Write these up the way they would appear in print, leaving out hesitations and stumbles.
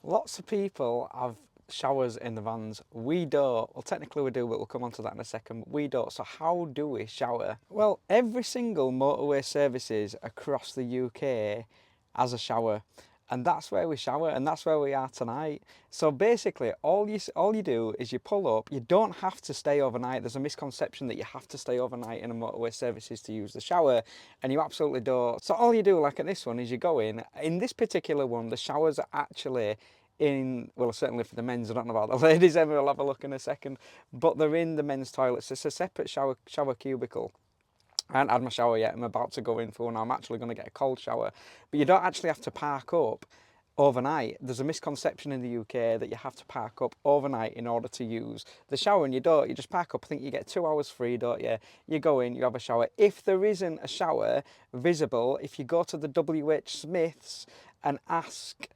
Lots of people have showers in the vans. We don't. Well, technically we do, but we'll come on to that in a second. But we don't. So how do we shower? Well, every single motorway services across the UK has a shower. And that's where we shower, and that's where we are tonight. So basically, all you do is you pull up. You don't have to stay overnight. There's a misconception that you have to stay overnight in a motorway services to use the shower, and you absolutely don't. So all you do, like at this one, is you go in. In this particular one, the showers are actually in, well, certainly for the men's. I don't know about the ladies. Emma will have a look in a second, but they're in the men's toilets. It's a separate shower cubicle. I haven't had my shower yet. I'm about to go in for one. I'm actually going to get a cold shower. But you don't actually have to park up overnight. There's a misconception in the UK that you have to park up overnight in order to use the shower, and you don't. You just park up. I think you get 2 hours free, don't you? You go in, you have a shower. If there isn't a shower visible, if you go to the WH Smiths and ask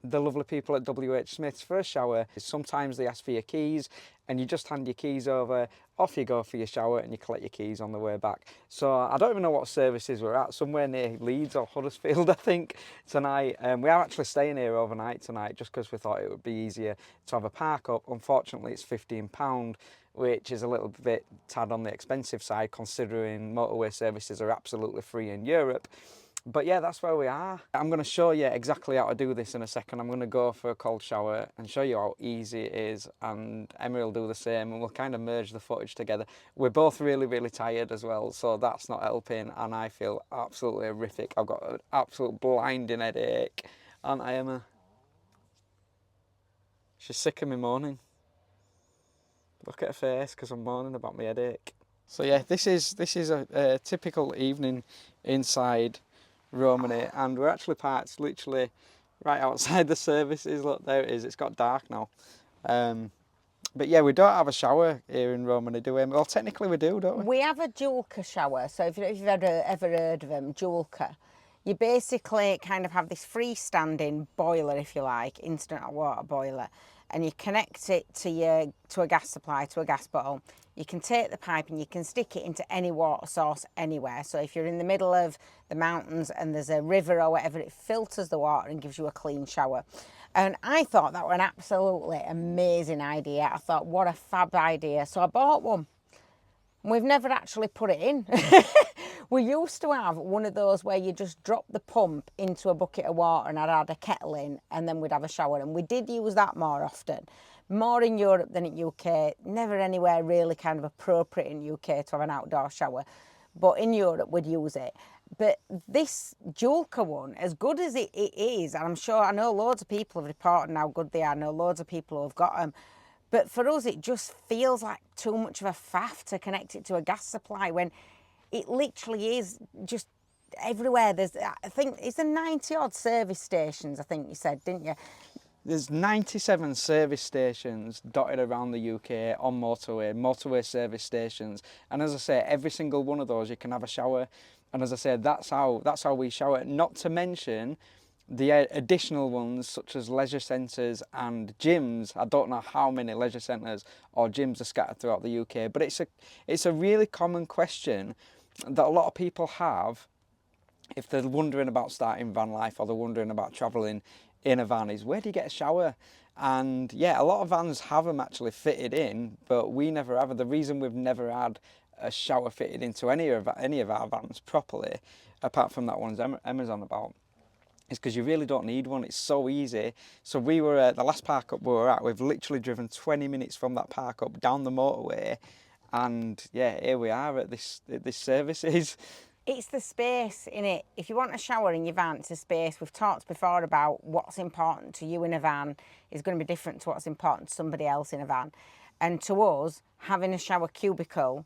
the lovely people at WH Smith's for a shower, sometimes they ask for your keys, and you just hand your keys over, off you go for your shower, and you collect your keys on the way back. So I don't even know what services we're at, somewhere near Leeds or Huddersfield, I think, tonight. We are actually staying here overnight tonight just because we thought it would be easier to have a park up. Unfortunately, it's £15, which is a little bit tad on the expensive side considering motorway services are absolutely free in Europe. But yeah, that's where we are. I'm going to show you exactly how to do this in a second. I'm going to go for a cold shower and show you how easy it is, and Emma will do the same, and we'll kind of merge the footage together. We're both really, really tired as well, so that's not helping, and I feel absolutely horrific. I've got an absolute blinding headache, aren't I, Emma? She's sick of me moaning. Look at her face because I'm moaning about my headache. So yeah, this is a typical evening inside Romany, and we're actually parked literally right outside the services. Look, there it is. It's got dark now. But yeah, we don't have a shower here in Romany, do we? Well, technically we do, don't we? We have a Julka shower. So if you've ever heard of them, Julka, you basically kind of have this freestanding boiler, if you like, instant hot water boiler, and you connect it to a gas supply, to a gas bottle. You can take the pipe and you can stick it into any water source anywhere. So if you're in the middle of the mountains and there's a river or whatever, it filters the water and gives you a clean shower. And I thought that was an absolutely amazing idea. I thought, what a fab idea. So I bought one. We've never actually put it in. We used to have one of those where you just drop the pump into a bucket of water and I'd add a kettle in and then we'd have a shower. And we did use that more often. More in Europe than in UK. Never anywhere really kind of appropriate in UK to have an outdoor shower. But in Europe, we'd use it. But this Julka one, as good as it is, and I know loads of people have reported how good they are. I know loads of people who have got them. But for us, it just feels like too much of a faff to connect it to a gas supply when it literally is just everywhere. I think, it's the 90 odd service stations, I think you said, didn't you? There's 97 service stations dotted around the UK on motorway service stations. And as I say, every single one of those you can have a shower. And as I said, that's how we shower. Not to mention the additional ones such as leisure centres and gyms. I don't know how many leisure centres or gyms are scattered throughout the UK, but it's a really common question that a lot of people have if they're wondering about starting van life or they're wondering about travelling in a van, is where do you get a shower? And yeah, a lot of vans have them actually fitted in, but we never have. The reason we've never had a shower fitted into any of our vans properly, apart from that one Emma's on about, is because you really don't need one. It's so easy. So we were at the last park up we were at, we've literally driven 20 minutes from that park up down the motorway, and yeah, here we are at this services. It's the space in it. If you want a shower in your van, it's a space. We've talked before about what's important to you in a van is going to be different to what's important to somebody else in a van. And to us, having a shower cubicle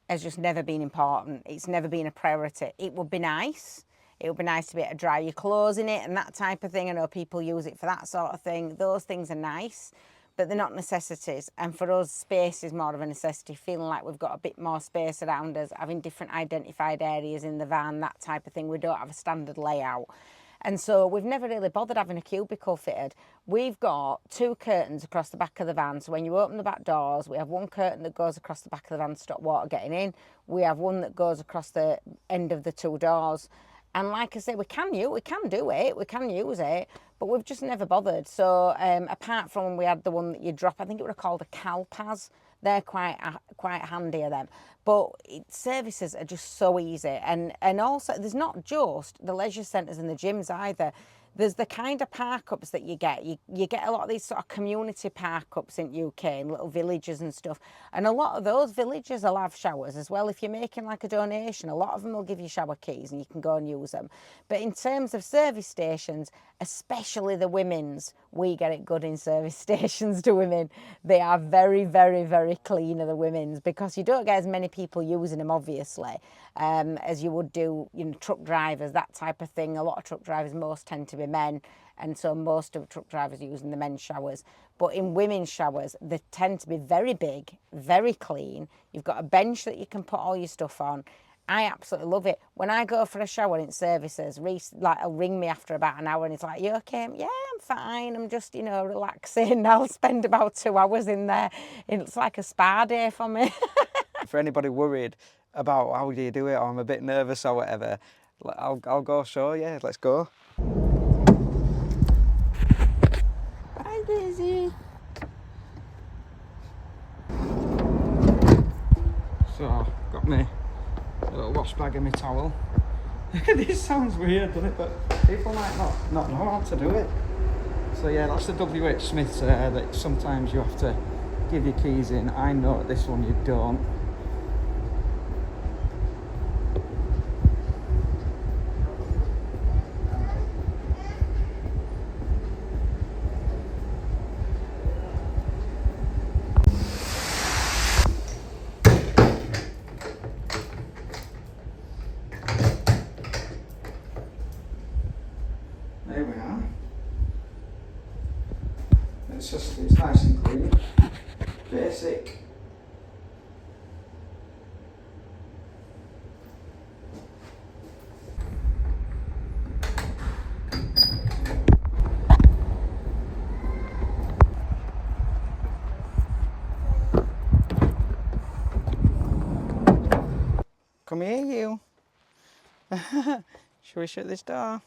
has just never been important. It's never been a priority. It would be nice. It would be nice to be able to dry your clothes in it and that type of thing. I know people use it for that sort of thing. Those things are nice, but they're not necessities. And for us, space is more of a necessity, feeling like we've got a bit more space around us, having different identified areas in the van, that type of thing. We don't have a standard layout. And so we've never really bothered having a cubicle fitted. We've got 2 curtains across the back of the van. So when you open the back doors, we have one curtain that goes across the back of the van to stop water getting in. We have one that goes across the end of the 2 doors. And like I say, we can do it, we can use it, but we've just never bothered. So apart from when we had the one that you drop, I think it would have called a Calpaz. They're quite handy of them. But services are just so easy, and also there's not just the leisure centres and the gyms either. There's the kind of park-ups that you get. You get a lot of these sort of community park-ups in UK in little villages and stuff. And a lot of those villages will have showers as well. If you're making like a donation, a lot of them will give you shower keys and you can go and use them. But in terms of service stations, especially the women's, we get it good in service stations to women. They are very, very, very clean, are the women's, because you don't get as many people using them, obviously, as you would do, you know, truck drivers, that type of thing. A lot of truck drivers, most tend to be men, and so most of truck drivers are using the men's showers. But in women's showers, they tend to be very big, very clean. You've got a bench that you can put all your stuff on. I absolutely love it. When I go for a shower in services, Reese will ring me after about an hour and he's like, "You okay?" "Yeah, I'm fine. I'm just, you know, relaxing." I'll spend about 2 hours in there. It's like a spa day for me. For anybody worried about how do you do it, or I'm a bit nervous or whatever, I'll go show you. Let's go. Hi, Daisy. So, got me a little wash bag and my towel. This sounds weird, doesn't it? But people might not know how to do it. So yeah, that's the WH Smiths that sometimes you have to give your keys in. I know this one you don't. There we are. It's nice and clean. Basic. Come here, you. Shall we shut this door?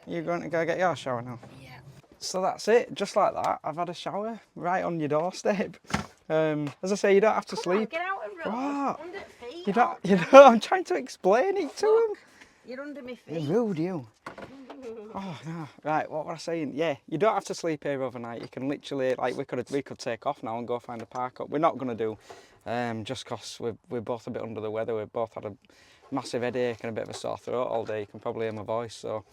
You're going to go get your shower now? Yeah. So that's it, just like that. I've had a shower right on your doorstep. As I say, you don't have to sleep. Get out of road. What? Under feet. You don't, I'm trying to explain it to them. You're under my feet. You're rude, you. Oh no! Right, what was I saying? Yeah, you don't have to sleep here overnight. You can literally, like, we could take off now and go find a park up. We're not gonna do, just cause we're both a bit under the weather. We've both had a massive headache and a bit of a sore throat all day. You can probably hear my voice. So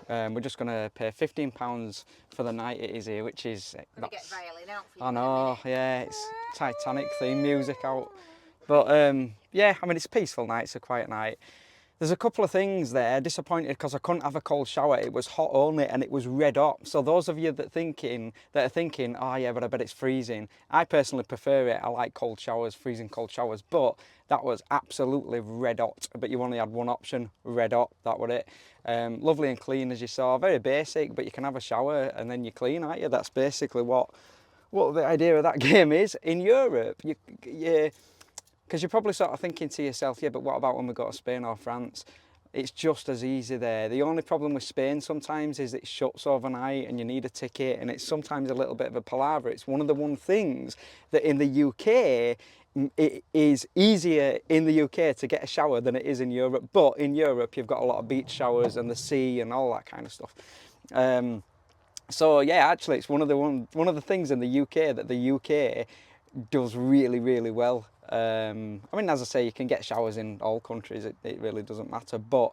we're just gonna pay £15 for the night it is here, which is. Get violin out for you I know, yeah, it's Titanic theme music out. But yeah, I mean, it's a peaceful night, it's a quiet night. There's a couple of things there. Disappointed because I couldn't have a cold shower. It was hot only and it was red hot. So those of you that are thinking, oh yeah, but I bet it's freezing. I personally prefer it. I like cold showers, freezing cold showers. But that was absolutely red hot. But you only had one option, red hot. That was it. Lovely and clean as you saw. Very basic, but you can have a shower and then you're clean, aren't you? That's basically what the idea of that game is. In Europe, because you're probably sort of thinking to yourself, yeah, but what about when we go to Spain or France? It's just as easy there. The only problem with Spain sometimes is it shuts overnight and you need a ticket, and it's sometimes a little bit of a palaver. It's one of the things that in the UK, it is easier in the UK to get a shower than it is in Europe. But in Europe, you've got a lot of beach showers and the sea and all that kind of stuff. So yeah, actually, it's one of the things in the UK that the UK does really, really well. I mean, as I say, you can get showers in all countries. It really doesn't matter. But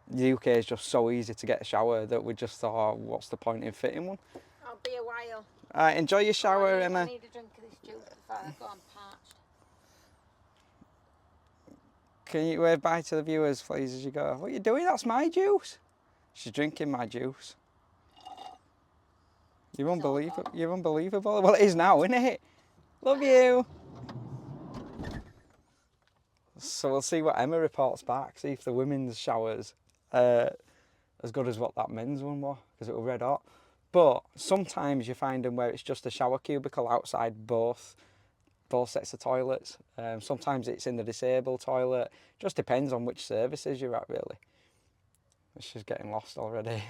the UK is just so easy to get a shower that we just thought, what's the point in fitting one? I'll be a while. Enjoy your shower, I Emma. need a drink of this juice before I go. I'm parched. Can you wave bye to the viewers, please, as you go? What are you doing? That's my juice. She's drinking my juice. You're unbelievable. You're unbelievable. Well, it is now, isn't it? Love you. So we'll see what Emma reports back, see if the women's shower's as good as what that men's one was, because it was red hot. But sometimes you find them where it's just a shower cubicle outside both both sets of toilets. Sometimes it's in the disabled toilet. Just depends on which services you're at, really. She's getting lost already.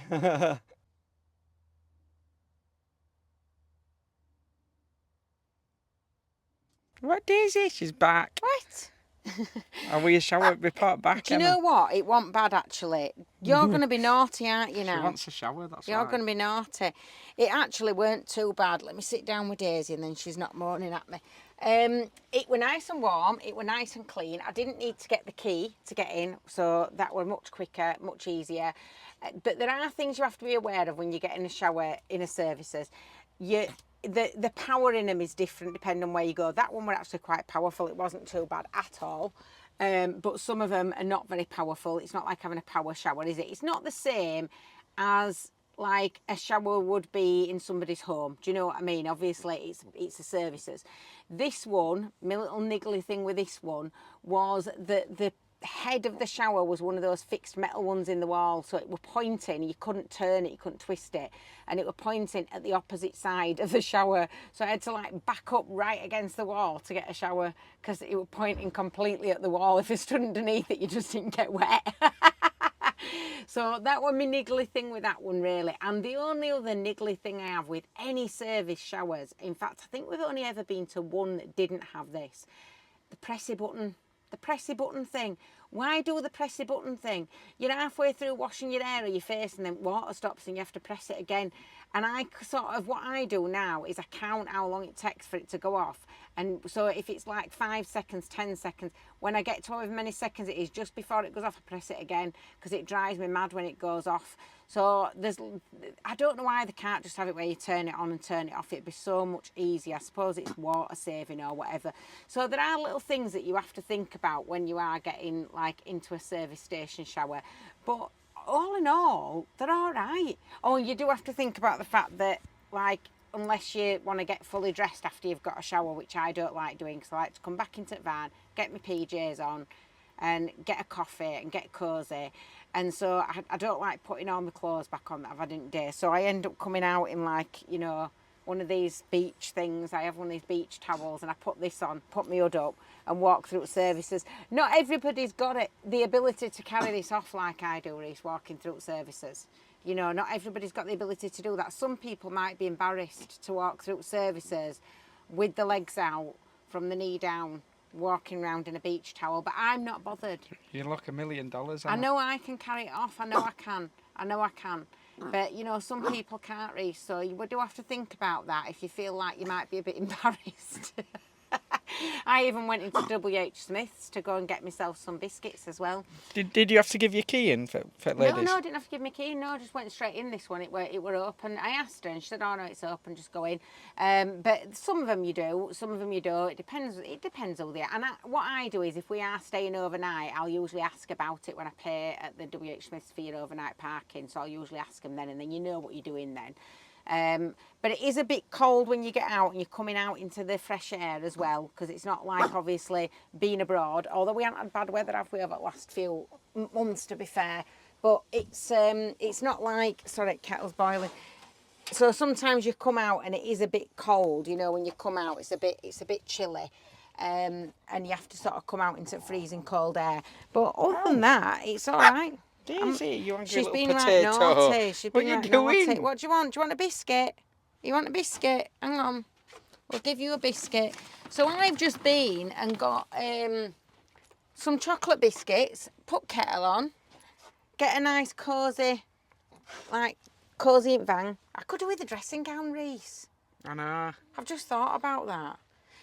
Right, Daisy, she's back. What? Are we a shower report back, Do you Emma? know what? It wasn't bad, actually. You're going to be naughty, aren't you now? She wants a shower, that's You're right. going to be naughty. It actually weren't too bad. Let me sit down with Daisy and then she's not moaning at me. It were nice and warm. It were nice and clean. I didn't need to get the key to get in, so that were much quicker, much easier. But there are things you have to be aware of when you get in a shower in a services. The power in them is different depending on where you go. That one were actually quite powerful. It wasn't too bad at all. But some of them are not very powerful. It's not like having a power shower, is it? It's not the same as like a shower would be in somebody's home. Do you know what I mean? Obviously, it's the services. This one, my little niggly thing with this one was that the head of the shower was one of those fixed metal ones in the wall, so it were pointing. You couldn't turn it, you couldn't twist it, and it were pointing at the opposite side of the shower. So I had to like back up right against the wall to get a shower because it were pointing completely at the wall. If you stood underneath it, you just didn't get wet. So that was my niggly thing with that one, really. And the only other niggly thing I have with any service showers, in fact, I think we've only ever been to one that didn't have this, the pressy button. The pressy button thing. Why do the pressy button thing? You're halfway through washing your hair or your face and then water stops and you have to press it again. And I sort of, what I do now is I count how long it takes for it to go off. And so if it's like 5 seconds, 10 seconds, when I get to however many seconds it is, just before it goes off, I press it again because it drives me mad when it goes off. So I don't know why they can't just have it where you turn it on and turn it off. It'd be so much easier. I suppose it's water saving or whatever. So there are little things that you have to think about when you are getting like into a service station shower. But all in all, they're all right. Oh, you do have to think about the fact that, like, unless you want to get fully dressed after you've got a shower, which I don't like doing, because I like to come back into the van, get my PJs on, and get a coffee and get cosy. And so I don't like putting all my clothes back on that I've had in the day. So I end up coming out in, like, you know, one of these beach things. I have one of these beach towels and I put this on, put my hood up and walk through services. Not everybody's got it, the ability to carry this off like I do, Reece, walking through services. You know, not everybody's got the ability to do that. Some people might be embarrassed to walk through services with the legs out from the knee down, walking around in a beach towel, but I'm not bothered. You look $1 million, Emma. I know I can carry it off. I know I can. I know I can. But, you know, some people can't, Reece, so you do have to think about that if you feel like you might be a bit embarrassed. I even went into WH Smith's to go and get myself some biscuits as well. Did you have to give your key in for ladies? No, I didn't have to give my key. No, I just went straight in this one. It were open. I asked her and she said, oh no, it's open, just go in. But some of them you do, some of them you don't. It depends who they are. And what I do is if we are staying overnight, I'll usually ask about it when I pay at the WH Smith's for your overnight parking. So I'll usually ask them then, and then you know what you're doing then. But it is a bit cold when you get out and you're coming out into the fresh air as well, because it's not like obviously being abroad, although we haven't had bad weather, have we, over the last few months, to be fair. But it's not like, sorry, kettle's boiling. So sometimes you come out and it is a bit cold, you know, when you come out it's a bit chilly. And you have to sort of come out into freezing cold air. But other than that, it's all right. Daisy, you hungry She's little been potato. right naughty. She's What been are you right doing? naughty. What do you want? Do you want a biscuit? You want a biscuit? Hang on. We'll give you a biscuit. So I've just been and got some chocolate biscuits, put kettle on, get a nice cosy, like cosy vang. I could do with a dressing gown, Reece. I know. I've just thought about that.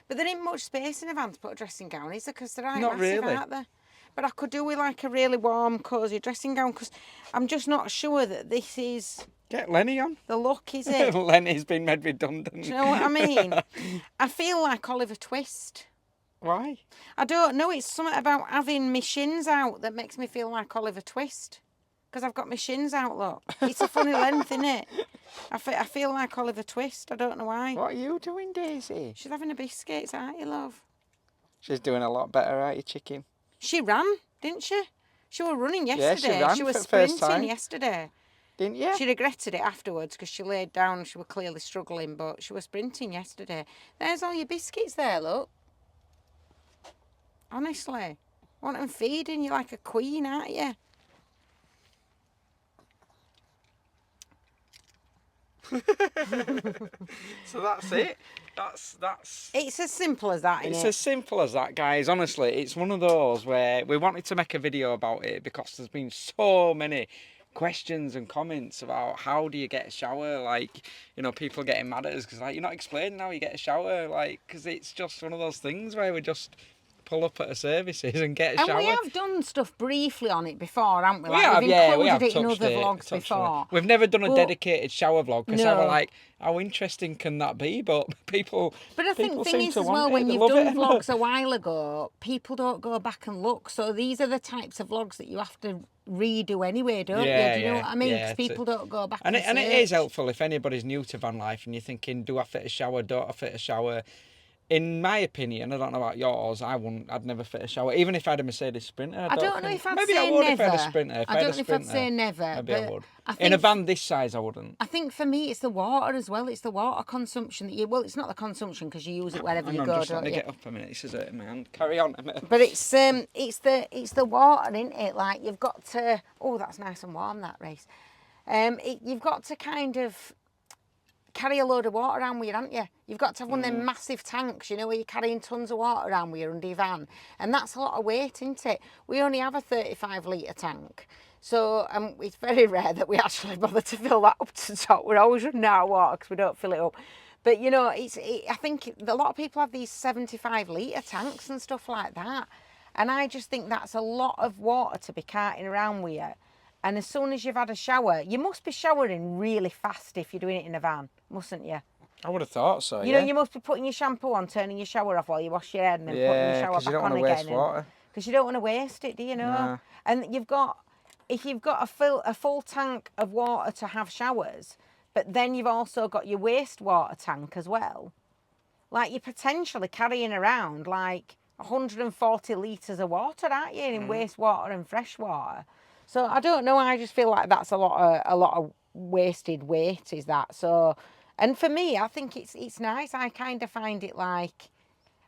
But there ain't much space in a van to put a dressing gown, is there? Because they're Not massive, really. aren't they? But I could do with like a really warm, cosy dressing gown, because I'm just not sure that this is Get Lenny on. the look, is it? Lenny's been made redundant. Do you know what I mean? I feel like Oliver Twist. Why? I don't know, it's something about having my shins out that makes me feel like Oliver Twist. Because I've got my shins out, look. It's a funny length, isn't it? I feel like Oliver Twist, I don't know why. What are you doing, Daisy? She's having a biscuit, it's alright, you love. She's doing a lot better, aren't you, chicken? She ran, didn't she? She was running Yeah, yesterday. she ran She was for the first sprinting time. yesterday. Didn't you? She regretted it afterwards because she laid down. She was clearly struggling, but she was sprinting yesterday. There's all your biscuits there, look. Honestly. Want them feeding you like a queen, aren't you? So that's it. That's It's as simple as that, It's innit? as simple as that, guys. Honestly, it's one of those where we wanted to make a video about it because there's been so many questions and comments about how do you get a shower, like, you know, people getting mad at us because, like, you're not explaining how you get a shower, like, because it's just one of those things where we just pull up at a services and get a And shower. we have done stuff briefly on it before, haven't we? We Like, have, we've yeah, we included have it in touched other it, vlogs touched on it. before. We've never done a But- dedicated shower vlog because I No. was like, how interesting can that be? But people, But I think people the thing seem is to as want well, it. when They you've love done it. vlogs a while ago, people don't go back and look. So these are the types of vlogs that you have to redo anyway, don't you? Do you know what I mean? Because people don't go back and And it is search. helpful if anybody's new to van life and you're thinking, do I fit a shower? Don't I fit a shower? In my opinion, I don't know about yours, I'd never fit a shower, even if I had a Mercedes Sprinter. I don't know if I'd maybe say I would never. if I had a Sprinter. If I I had don't a know if I'd Sprinter, say never, maybe I but would. I In a think van this size, I wouldn't. I think for me, it's the water as well. It's the water consumption that you. Well, it's not the consumption because you use it wherever Hang you on, go, just let don't me you? get up a minute. This is hurting my hand. Carry on a minute. But it's the water, isn't it? Like you've got to. Oh, that's nice and warm, that race. You've got to kind of carry a load of water around with you, haven't you? You've got to have one of them massive tanks, you know, where you're carrying tons of water around with you under your van. And that's a lot of weight, isn't it? We only have a 35-litre tank. So it's very rare that we actually bother to fill that up to the top. We're always running out of water because we don't fill it up. But, you know, I think a lot of people have these 75-litre tanks and stuff like that. And I just think that's a lot of water to be carting around with you. And as soon as you've had a shower, you must be showering really fast if you're doing it in a van, mustn't you? I would have thought so, You know, you must be putting your shampoo on, turning your shower off while you wash your head and then putting your shower 'cause you back don't on want to again. waste water. Because you don't want to waste it, do you know? Nah. And if you've got a full tank of water to have showers, but then you've also got your wastewater tank as well, like you're potentially carrying around like 140 litres of water, aren't you, in wastewater and fresh water? So I don't know. I just feel like that's a lot of wasted weight. Is that so? And for me, I think it's nice. I kind of find it like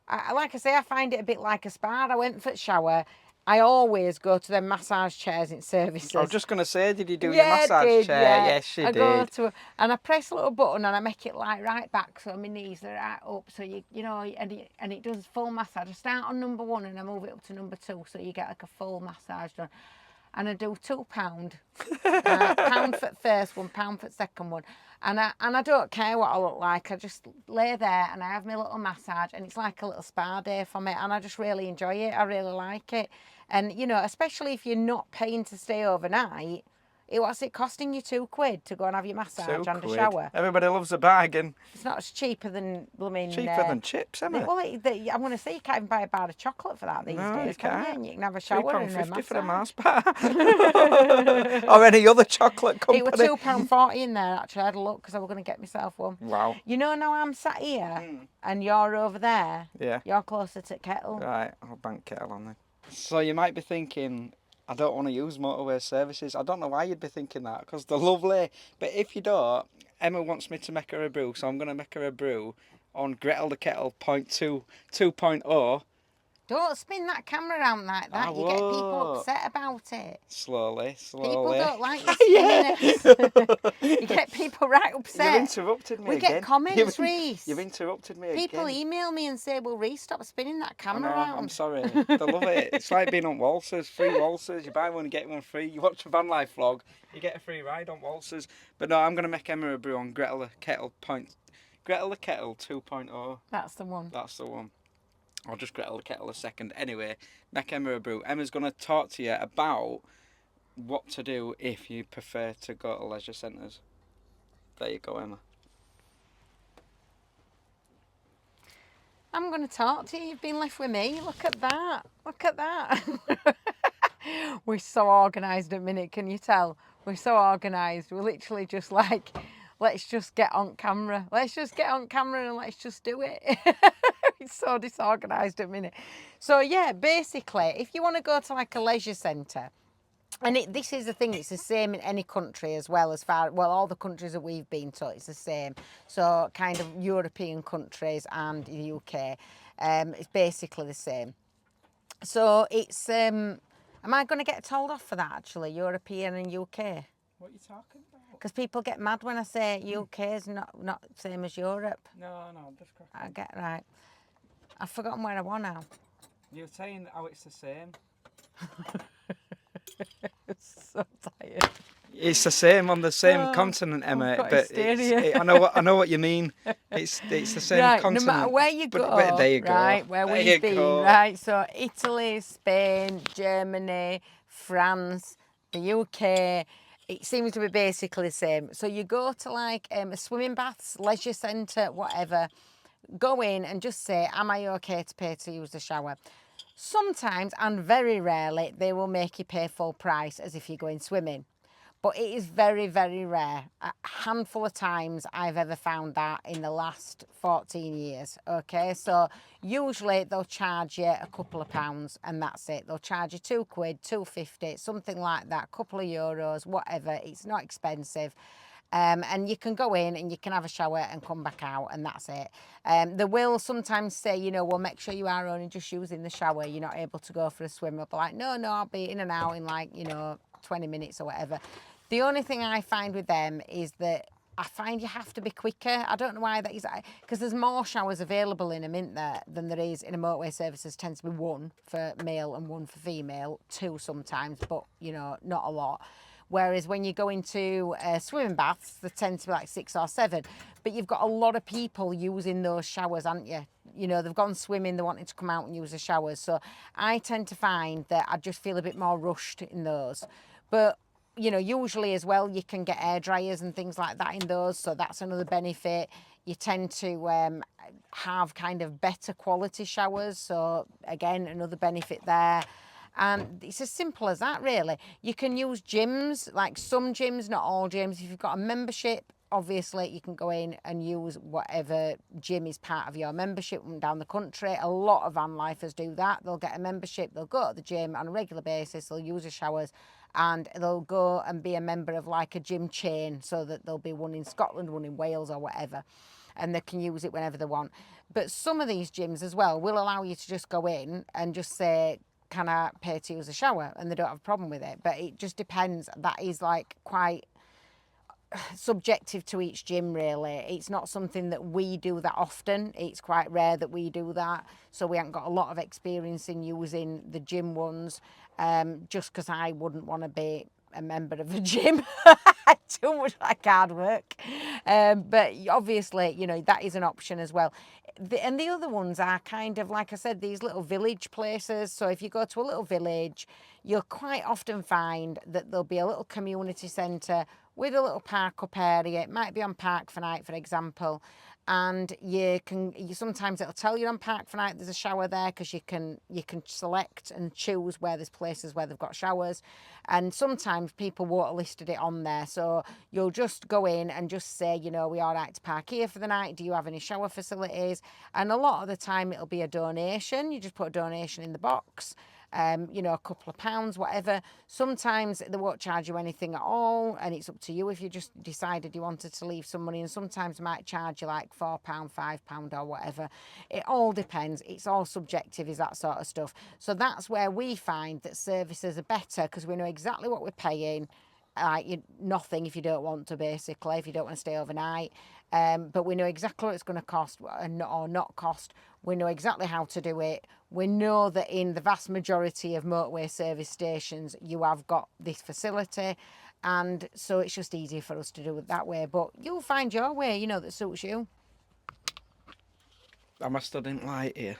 I say, I find it a bit like a spa. I went for a shower. I always go to them massage chairs in services. I was just going to say, did you do your Yeah, massage I did, chair? yeah. Yes, you I did. go to and I press a little button and I make it like right back so my knees are right up. So you know, and it does full massage. I start on number 1 and I move it up to number 2, so you get like a full massage done. And I do £2, pound for the first one, £1 for the second one, and I don't care what I look like. I just lay there and I have my little massage, and it's like a little spa day for me, and I just really enjoy it. I really like it, and you know, especially if you're not paying to stay overnight. What's it costing you? £2 to go and have your massage and a £2. shower? Everybody loves a bargain. It's not as cheaper than blooming. Cheaper than chips, isn't it? Well, I'm going to say you can't even buy a bar of chocolate for that these No, days, you can you? can't. And you can have a shower and a £3.50 massage. for a Mars bar. Or any other chocolate company. It was £2.40 in there, actually. I had a look because I was going to get myself one. Wow. You know, now I'm sat here and you're over there. Yeah. You're closer to kettle. Right, I'll bank kettle on then. So you might be thinking, I don't want to use motorway services. I don't know why you'd be thinking that, because they're lovely. But if you don't, Emma wants me to make her a brew, so I'm going to make her a brew on Gretel the Kettle 2.0. Don't spin that camera around like that. I You get people won't. upset about it. Slowly. People don't like you spinning it. You get people right upset. You've interrupted me We again. get comments, Reese. You've interrupted me People again. email me and say, well, Reese, stop spinning that I camera know, around. I'm sorry. They love it. It's like being on waltzers, free waltzers. You buy one, get one free. You watch a van life vlog, you get a free ride on waltzers. But no, I'm going to make Emma a brew on Gretel the Kettle 2.0. That's the one. That's the one. I'll just Gretel the Kettle a second. Anyway, make Emma a brew. Emma's going to talk to you about what to do if you prefer to go to leisure centres. There you go, Emma. I'm going to talk to you. You've been left with me. Look at that. Look at that. We're so organised at the minute, can you tell? We're so organised. We're literally just like, let's just get on camera. Let's just get on camera and let's just do it. It's so disorganised at the minute. So yeah, basically, if you want to go to like a leisure centre, and this is the thing, it's the same in any country as well, all the countries that we've been to, it's the same. So kind of European countries and the UK, it's basically the same. So it's, am I going to get told off for that actually, European and UK? What are you talking about? Because people get mad when I say UK is not same as Europe. No, just crack I on. get right. I've forgotten where I want now. You're saying how it's the same. So tired. It's the same on the same continent, Emma. I've got But hysteria. I know what you mean. It's the same Right, continent. no matter where you go, but there you go. right, where There we've you been, go. right, so Italy, Spain, Germany, France, the UK, it seems to be basically the same. So you go to like a swimming baths, leisure centre, whatever, go in and just say, am I okay to pay to use the shower? Sometimes, and very rarely, they will make you pay full price as if you're going swimming. But it is very, very rare. A handful of times I've ever found that in the last 14 years. Okay, so usually they'll charge you a couple of pounds and that's it. They'll charge you £2, £2.50, something like that, a couple of euros, whatever. It's not expensive. And you can go in and you can have a shower and come back out and that's it. They will sometimes say, you know, well, make sure you are only just using the shower. You're not able to go for a swim. They'll be like, no, I'll be in and out in like, 20 minutes or whatever. The only thing I find with them is that I find you have to be quicker. I don't know why that is, because there's more showers available in them, isn't there, than there is in a motorway services. Tends to be one for male and one for female, two sometimes, but, not a lot. Whereas when you go into swimming baths, there tend to be like 6 or 7. But you've got a lot of people using those showers, haven't you? They've gone swimming, they're wanting to come out and use the showers. So I tend to find that I just feel a bit more rushed in those. But usually as well, you can get air dryers and things like that in those. So that's another benefit. You tend to have kind of better quality showers. So again, another benefit there. And it's as simple as that, really. You can use gyms, like some gyms, not all gyms. If you've got a membership, obviously you can go in and use whatever gym is part of your membership down the country. A lot of van lifers do that. They'll get a membership, they'll go to the gym on a regular basis, they'll use the showers, and they'll go and be a member of like a gym chain, so that there'll be one in Scotland, one in Wales or whatever, and they can use it whenever they want. But some of these gyms as well will allow you to just go in and just say, can I pay to use a shower? And they don't have a problem with it. But it just depends. That is like quite subjective to each gym, really. It's not something that we do that often. It's quite rare that we do that. So we haven't got a lot of experience in using the gym ones, just because I wouldn't want to be a member of a gym. Too much like hard work. But obviously, that is an option as well. And the other ones are kind of, like I said, these little village places. So if you go to a little village, you'll quite often find that there'll be a little community centre with a little park up area. It might be on Park for Night, for example. And you sometimes it'll tell you on Park for Night there's a shower there, because you can select and choose where there's places where they've got showers. And sometimes people won't have listed it on there, so you'll just go in and just say, we all right to park here for the night, do you have any shower facilities? And a lot of the time it'll be a donation. You just put a donation in the box, a couple of pounds, whatever. Sometimes they won't charge you anything at all, and it's up to you if you just decided you wanted to leave some money. And sometimes they might charge you like £4, £5 or whatever. It all depends. It's all subjective, is that sort of stuff. So that's where we find that services are better, because we know exactly what we're paying. Nothing if you don't want to, basically, if you don't want to stay overnight. But we know exactly what it's going to cost or not cost. We know exactly how to do it. We know that in the vast majority of motorway service stations, you have got this facility. And so it's just easier for us to do it that way. But you'll find your way, that suits you. Am I stood in light here?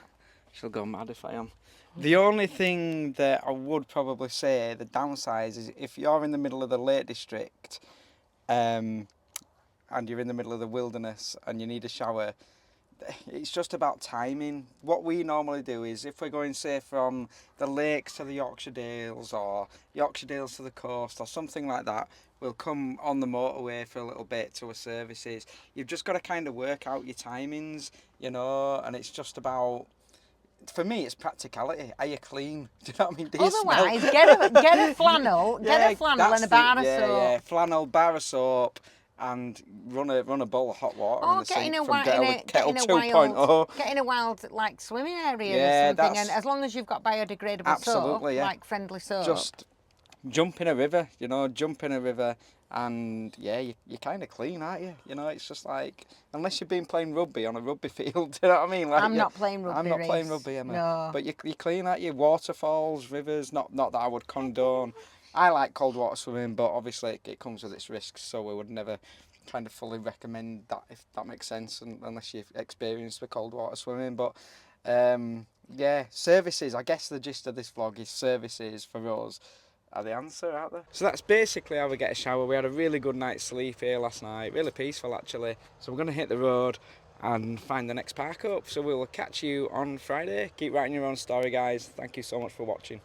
She'll go mad if I am. The only thing that I would probably say, the downside, is if you're in the middle of the Lake District, and you're in the middle of the wilderness and you need a shower, it's just about timing. What we normally do is, if we're going, say, from the lakes to the Yorkshire Dales, or Yorkshire Dales to the coast, or something like that, we'll come on the motorway for a little bit to our services. You've just got to kind of work out your timings, and it's just about, for me, it's practicality. Are you clean? Do you know what I mean? Do you Otherwise, smell? get a flannel, and a bar of soap. Yeah, flannel, bar of soap. and run a bowl of hot water in Or the sink from kettle wild, 2.0. get in a wild like swimming area or Yeah, something, and that's as long as you've got biodegradable soap, absolutely, yeah. like friendly soap. Just jump in a river, you know, jump in a river, and yeah, you're kind of clean, aren't you? You know, it's just like, unless you've been playing rugby on a rugby field, you know what I mean? Like, I'm not playing rugby. I'm not playing Reece. rugby, Emma. No. But you're clean, aren't you? Waterfalls, rivers, not that I would condone. I like cold water swimming, but obviously it comes with its risks, so we would never kind of fully recommend that, if that makes sense, unless you've experienced the cold water swimming. But yeah, services, I guess the gist of this vlog is services for us are the answer, aren't they? So that's basically how we get a shower. We had a really good night's sleep here last night, really peaceful actually. So we're going to hit the road and find the next park up. So we will catch you on Friday. Keep writing your own story, guys. Thank you so much for watching.